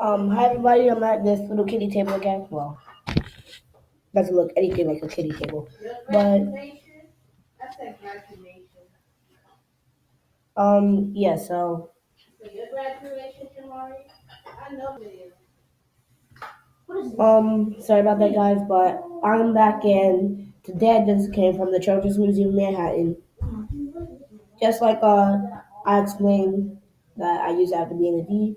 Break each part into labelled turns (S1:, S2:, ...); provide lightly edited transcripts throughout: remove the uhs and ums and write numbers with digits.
S1: Hi everybody, I'm at this little kitty table again. Well, doesn't look anything like a kitty table, but yeah. Sorry about that, guys, but I'm back in. Today I just came from the Children's Museum of Manhattan. Just like I explained that I used to have to be in the D.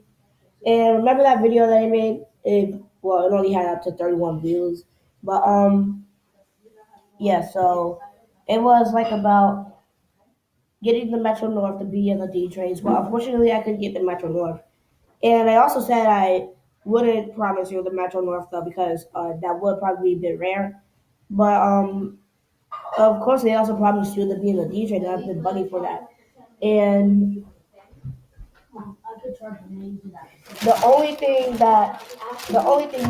S1: And remember that video that I made? It only had up to 31 views, but yeah. So it was like about getting the Metro North to be in the D trains. Well, unfortunately, I couldn't get the Metro North. And I also said I wouldn't promise you the Metro North though because that would probably be a bit rare. But of course, they also promised you to be in the D train, and I've been bugging for that. And the only thing that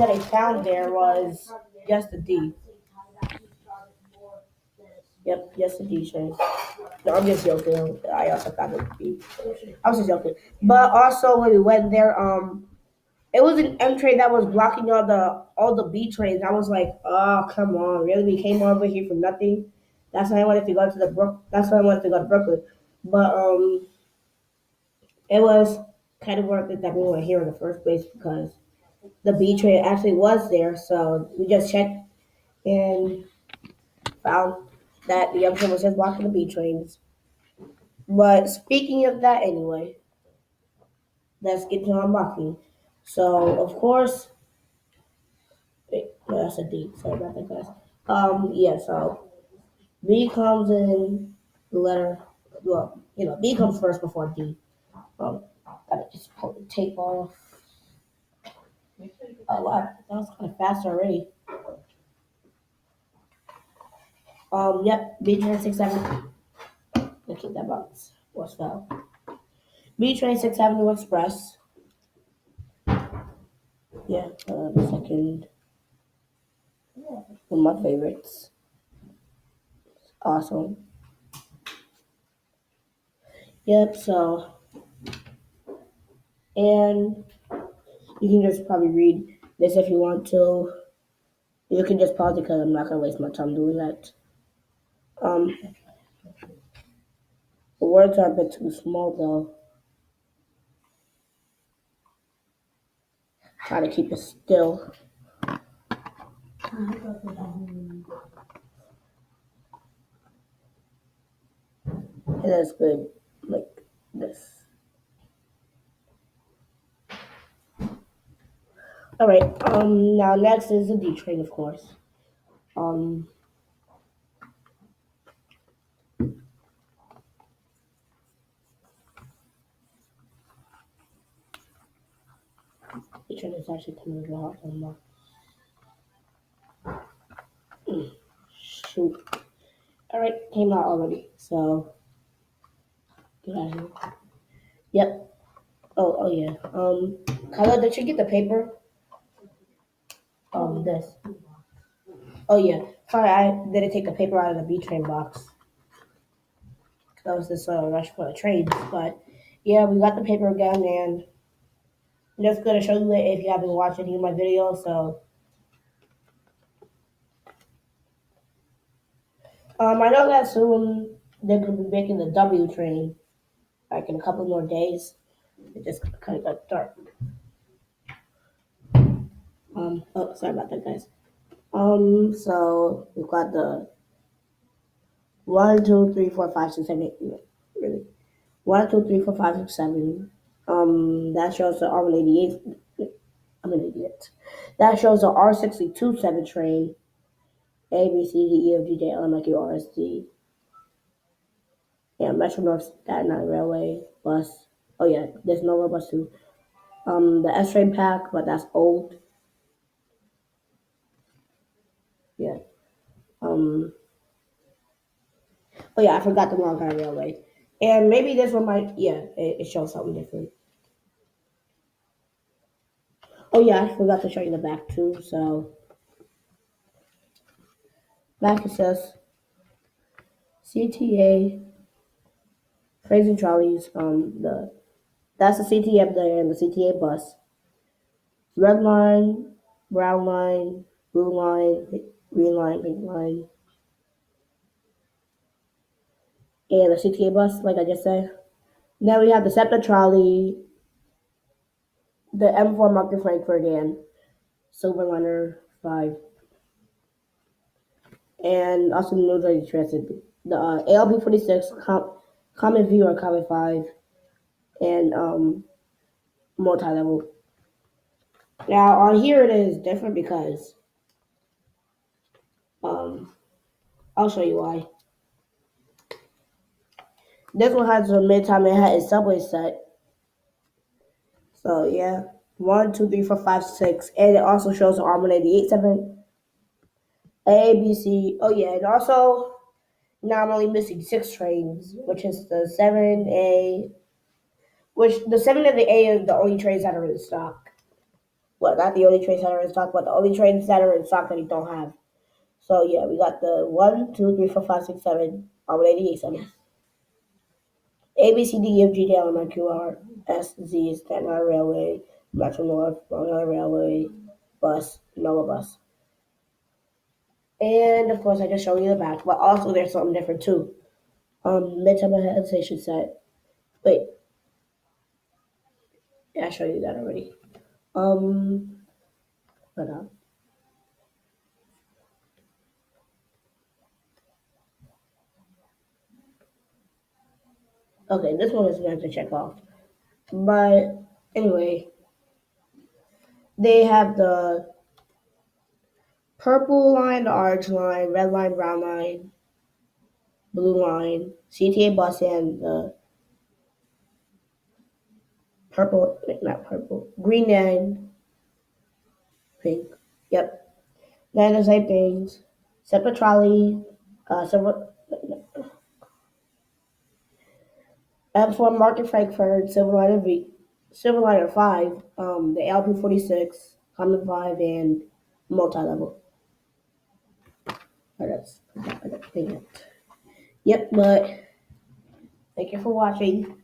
S1: I found there was just the D. Yep, just the D train. No, I'm just joking. I also found the D. I was just joking. But also when we went there, it was an M train that was blocking all the B trains. I was like, oh come on, really? We came over here for nothing. That's why I wanted to go to the Brook. That's why I wanted to go to Brooklyn. But it was kind of worth it that we were here in the first place because the B train actually was there. So we just checked and found that the M train was just blocking the B trains. But speaking of that, anyway, let's get to unboxing. So of course, wait, no, that's a D. Sorry about that, guys. Yeah. So B comes in the letter. Well, B comes first before D. Gotta just pull the tape off. Oh wow, that was kind of fast already. Yep, B train 670. Let's keep that box. What's that? B train 670 Express. Yeah, the second one of my favorites. Awesome. Yep. So, and you can just probably read this if you want to. You can just pause it because I'm not gonna waste my time doing that. Um, the words are a bit too small though. Try to keep it still. And that's good. Like this. All right. Now next is the D train, of course. Um, D train is actually coming out on my shoot. All right, came out already. So get out of here. Yep. Oh yeah. Kyla, did you get the paper? This. Oh yeah. Sorry, I didn't take the paper out of the B train box. That was this rush for the trains. But yeah, we got the paper again, and I'm just gonna show you it if you haven't watched any of my videos. So I know that soon they're gonna be making the W train, like in a couple more days. It just kind of got dark. Oh, sorry about that, guys. So we've got the one, two, three, four, five, six, seven, eight. Really, one, two, three, four, five, six, seven. That shows the R188. I'm an idiot. That shows the R62 7 train. A, B, C, D, E, F, G, J, L, M, N, Q, R, S, T. Yeah, Metro North Staten Island Railway bus. Oh yeah, there's no bus too. The S train pack, but that's old. Yeah. Um. Oh yeah, I forgot the Long Island Railway. And maybe this one might. Yeah, it shows something different. Oh yeah, I forgot to show you the back too. So back it says CTA trains and trolleys. The That's the CTA up there and the CTA bus. red line, brown line, blue line, green line, pink line, and a CTA bus, like I just said. Then we have the SEPTA trolley, the M4 Market Frankfurt, and Silverliner 5, and also the New Jersey Transit, the ALP 46, Common View or Common 5, and multi level. Now on here it is different because um, I'll show you why. This one has a Midtown Manhattan subway set. So yeah, 1, 2, 3, 4, 5, 6, and it also shows the Armor 88.7 A, B, C. Oh yeah, and also now I'm only missing 6 trains, which is the 7A, which the 7 and the A are the only trains that are in stock. Well, not the only trains that are in stock, but the only trains that are in stock that we don't have. So yeah, we got the 1, 2, 3, 4, 5, 6, 7 Armor 88.7. A, B, C, D, F, G, H, L, M, N, Q, R, S, Z is Staten Island Railway, Metro North, Long Island Railway, Bus, Nova Bus. And of course, I just showed you the back, but also there's something different too. Midtown Manhattan Station set. Wait, yeah, I showed you that already. Um, but okay, this one is going to check off. But anyway, they have the purple line, the orange line, red line, brown line, blue line, CTA bus, and the purple, not purple, green and pink. Yep. Then the same things. Separate trolley, silver, M4 Market Frankfurt, Silverliner 5, the LP 46, Common 5, and multi level. That's, dang it. Yep, but thank you for watching.